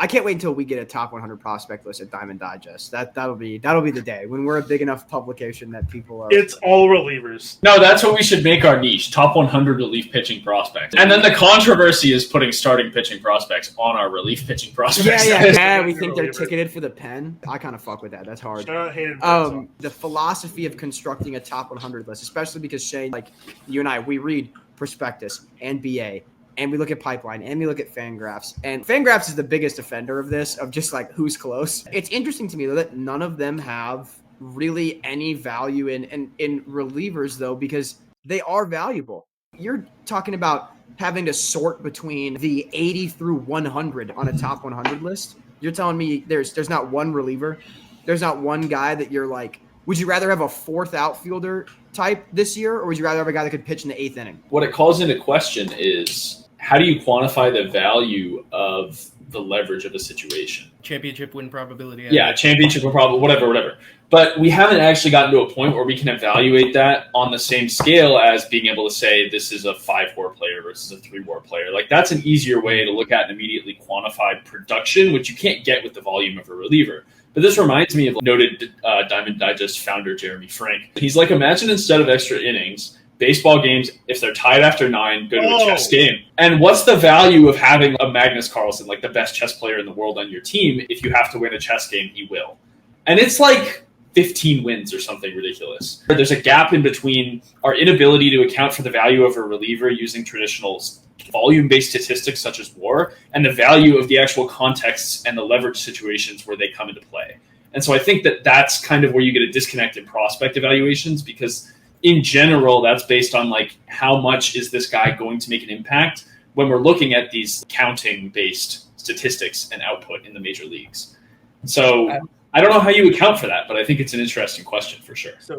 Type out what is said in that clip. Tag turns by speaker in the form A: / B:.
A: I can't wait until we get a top 100 prospect list at Diamond Digest. That'll be the day when we're a big enough publication that people are.
B: It's all relievers.
C: No, that's what we should make our niche: top 100 relief pitching prospects. And then the controversy is putting starting pitching prospects on our relief pitching prospects.
A: Yeah. We think they're ticketed for the pen. I kind of fuck with that. That's hard.
B: Shout out Hayden
A: The philosophy of constructing a top 100 list, especially because Shane, like you and I, we read Prospectus and BA. And we look at Pipeline, and we look at Fangraphs. And Fangraphs is the biggest offender of this, of just like who's close. It's interesting to me, though, that none of them have really any value in relievers, though, because they are valuable. You're talking about having to sort between the 80 through 100 on a top 100 list. You're telling me there's not one reliever? There's not one guy that you're like, would you rather have a fourth outfielder type this year, or would you rather have a guy that could pitch in the 8th inning?
C: What it calls into question is, how do you quantify the value of the leverage of a situation?
D: Championship win probability.
C: Yeah, championship win probability, whatever. But we haven't actually gotten to a point where we can evaluate that on the same scale as being able to say this is a 5-WAR player versus a 3-WAR player. Like, that's an easier way to look at and immediately quantify production, which you can't get with the volume of a reliever. But this reminds me of noted Diamond Digest founder Jeremy Frank. He's like, imagine instead of extra innings, baseball games, if they're tied after 9, go to a chess game. And what's the value of having a Magnus Carlsen, like the best chess player in the world, on your team? If you have to win a chess game, he will. And it's like 15 wins or something ridiculous. There's a gap in between our inability to account for the value of a reliever using traditional volume-based statistics such as WAR, and the value of the actual contexts and the leverage situations where they come into play. And so I think that that's kind of where you get a disconnect in prospect evaluations, because in general, that's based on like how much is this guy going to make an impact when we're looking at these counting-based statistics and output in the major leagues. So I don't know how you account for that, but I think it's an interesting question for sure.
B: So